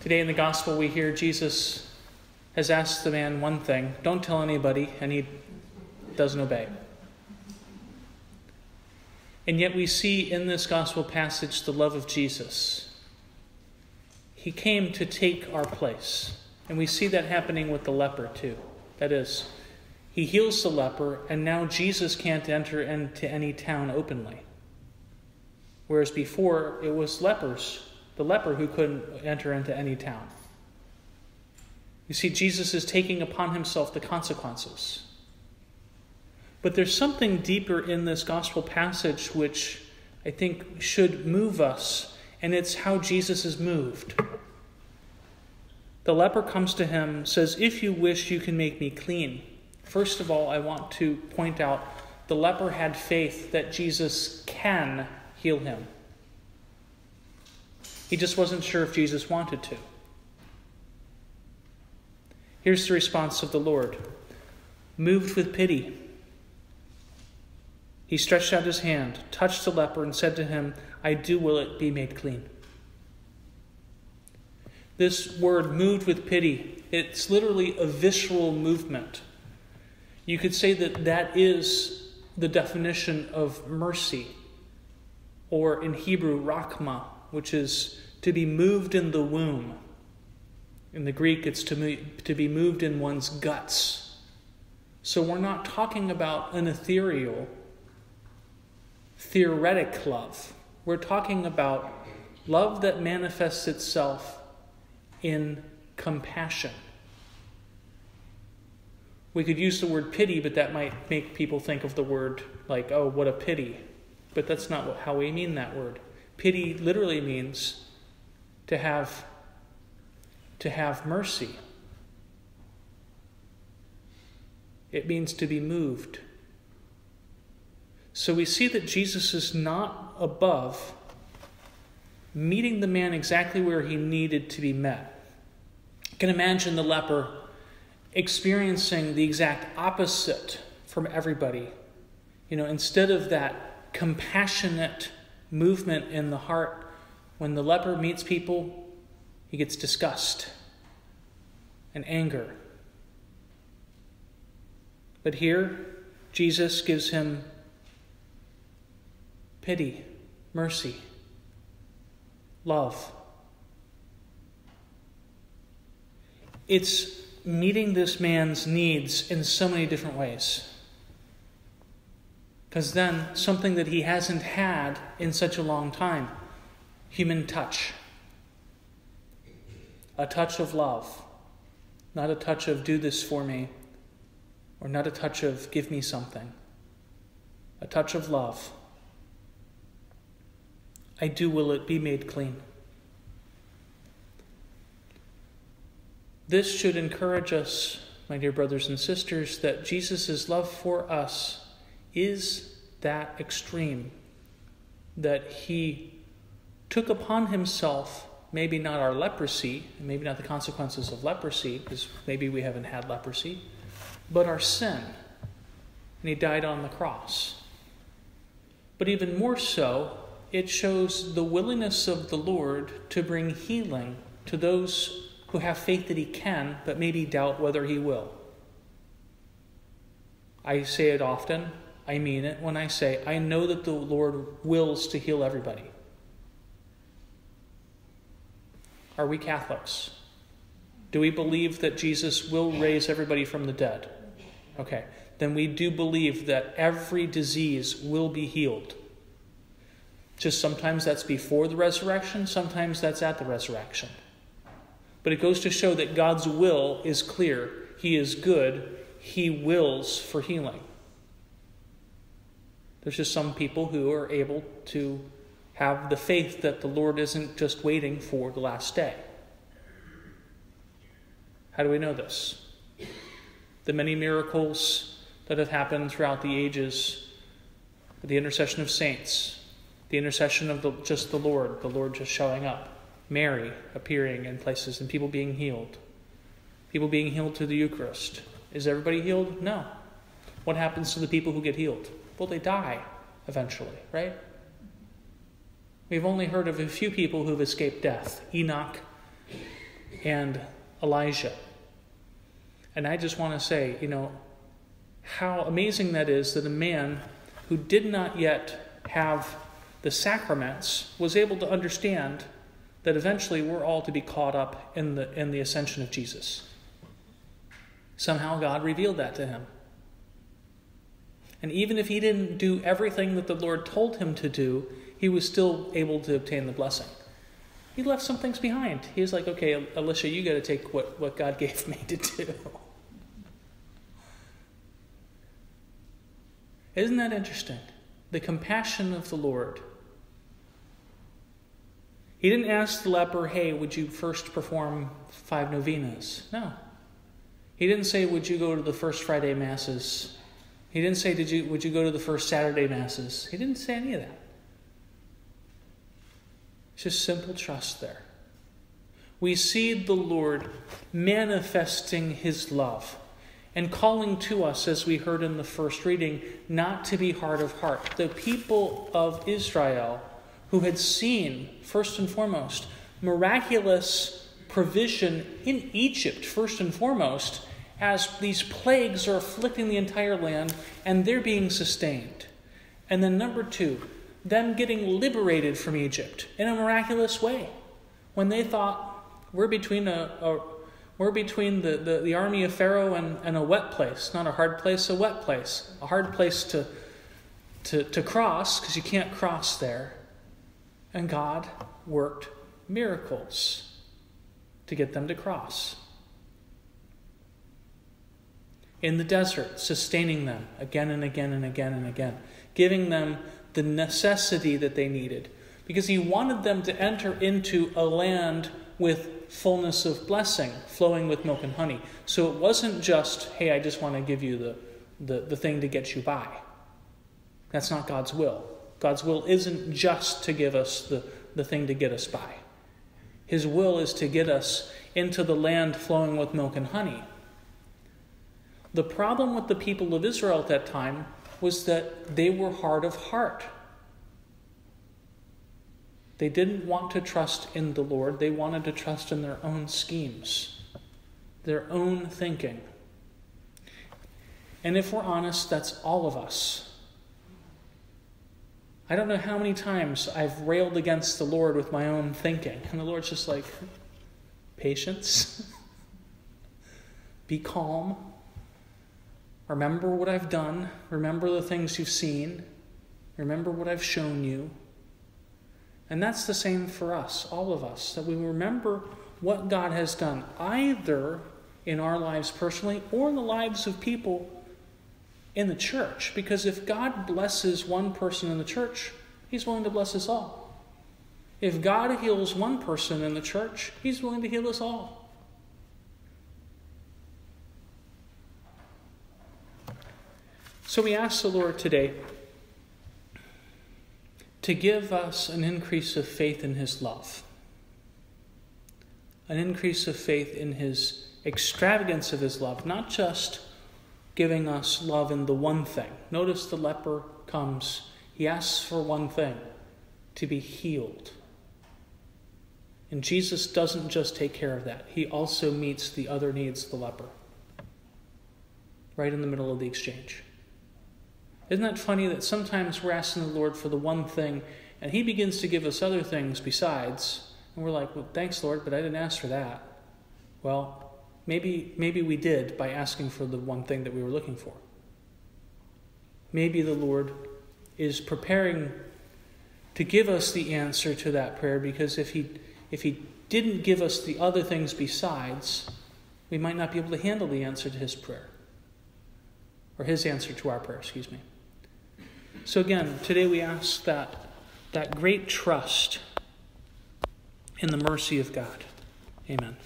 Today in the gospel we hear Jesus has asked the man one thing, don't tell anybody, and he doesn't obey. And yet we see in this gospel passage the love of Jesus. He came to take our place. And we see that happening with the leper too. That is, he heals the leper, and now Jesus can't enter into any town openly. Whereas before, it was the leper who couldn't enter into any town. You see, Jesus is taking upon himself the consequences. But there's something deeper in this gospel passage which I think should move us, and it's how Jesus is moved. The leper comes to him, says, "If you wish, you can make me clean." First of all, I want to point out the leper had faith that Jesus can heal him. He just wasn't sure if Jesus wanted to. Here's the response of the Lord. Moved with pity, he stretched out his hand, touched the leper, and said to him, "I do will it be made clean." This word, moved with pity, it's literally a visceral movement. You could say that that is the definition of mercy, or in Hebrew, rachma, which is to be moved in the womb. In the Greek, it's to be moved in one's guts. So we're not talking about an ethereal, theoretic love. We're talking about love that manifests itself in compassion. We could use the word pity, but that might make people think of the word like, oh, what a pity. But that's not how we mean that word. Pity literally means to have mercy. It means to be moved. So we see that Jesus is not above meeting the man exactly where he needed to be met. You can imagine the leper experiencing the exact opposite from everybody. Instead of that compassionate movement in the heart, when the leper meets people, he gets disgust and anger. But here, Jesus gives him pity, mercy, love. It's meeting this man's needs in so many different ways. Because then, something that he hasn't had in such a long time, human touch. A touch of love. Not a touch of do this for me, or not a touch of give me something. A touch of love. I do will it be made clean. This should encourage us, my dear brothers and sisters, that Jesus' love for us is that extreme, that he took upon himself maybe not our leprosy, maybe not the consequences of leprosy, because maybe we haven't had leprosy, but our sin. And he died on the cross. But even more so, it shows the willingness of the Lord to bring healing to those who have faith that he can, but maybe doubt whether he will. I say it often, I mean it when I say, I know that the Lord wills to heal everybody. Are we Catholics? Do we believe that Jesus will raise everybody from the dead? Okay, then we do believe that every disease will be healed. Just sometimes that's before the resurrection, sometimes that's at the resurrection. But it goes to show that God's will is clear. He is good. He wills for healing. There's just some people who are able to have the faith that the Lord isn't just waiting for the last day. How do we know this? The many miracles that have happened throughout the ages, the intercession of saints, the intercession of the Lord just showing up. Mary appearing in places and people being healed. People being healed through the Eucharist. Is everybody healed? No. What happens to the people who get healed? Well, they die eventually, right? We've only heard of a few people who've escaped death. Enoch and Elijah. And I just want to say, how amazing that is that a man who did not yet have the sacraments was able to understand that eventually we're all to be caught up in the ascension of Jesus. Somehow God revealed that to him. And even if he didn't do everything that the Lord told him to do, he was still able to obtain the blessing. He left some things behind. He was like, okay, Alicia, you got to take what God gave me to do. Isn't that interesting? The compassion of the Lord. He didn't ask the leper, hey, would you first perform 5 novenas? No. He didn't say, would you go to the first Friday Masses? He didn't say, would you go to the first Saturday Masses? He didn't say any of that. It's just simple trust there. We see the Lord manifesting his love and calling to us, as we heard in the first reading, not to be hard of heart. The people of Israel who had seen, first and foremost, miraculous provision in Egypt, first and foremost, as these plagues are afflicting the entire land and they're being sustained. And then number 2, them getting liberated from Egypt in a miraculous way. When they thought, we're between the army of Pharaoh and a wet place. Not a hard place, a wet place. A hard place to cross, because you can't cross there. And God worked miracles to get them to cross. In the desert, sustaining them again and again and again and again. Giving them the necessity that they needed. Because he wanted them to enter into a land with fullness of blessing, flowing with milk and honey. So it wasn't just, hey, I just want to give you the thing to get you by. That's not God's will. God's will isn't just to give us the thing to get us by. His will is to get us into the land flowing with milk and honey. The problem with the people of Israel at that time was that they were hard of heart. They didn't want to trust in the Lord. They wanted to trust in their own schemes, their own thinking. And if we're honest, that's all of us. I don't know how many times I've railed against the Lord with my own thinking. And the Lord's just like, patience. Be calm. Remember what I've done. Remember the things you've seen. Remember what I've shown you. And that's the same for us, all of us, that we remember what God has done, either in our lives personally or in the lives of people in the church. Because if God blesses one person in the church, he's willing to bless us all. If God heals one person in the church, he's willing to heal us all. So we ask the Lord today to give us an increase of faith in his love, an increase of faith in his extravagance of his love, not just giving us love in the one thing. Notice the leper comes, he asks for one thing, to be healed. And Jesus doesn't just take care of that. He also meets the other needs of the leper, right in the middle of the exchange. Isn't that funny that sometimes we're asking the Lord for the one thing, and he begins to give us other things besides, and we're like, well, thanks, Lord, but I didn't ask for that. Well, maybe we did by asking for the one thing that we were looking for. Maybe the Lord is preparing to give us the answer to that prayer, because if he didn't give us the other things besides, we might not be able to handle the answer to his prayer. Or his answer to our prayer, excuse me. So again, today we ask that great trust in the mercy of God. Amen.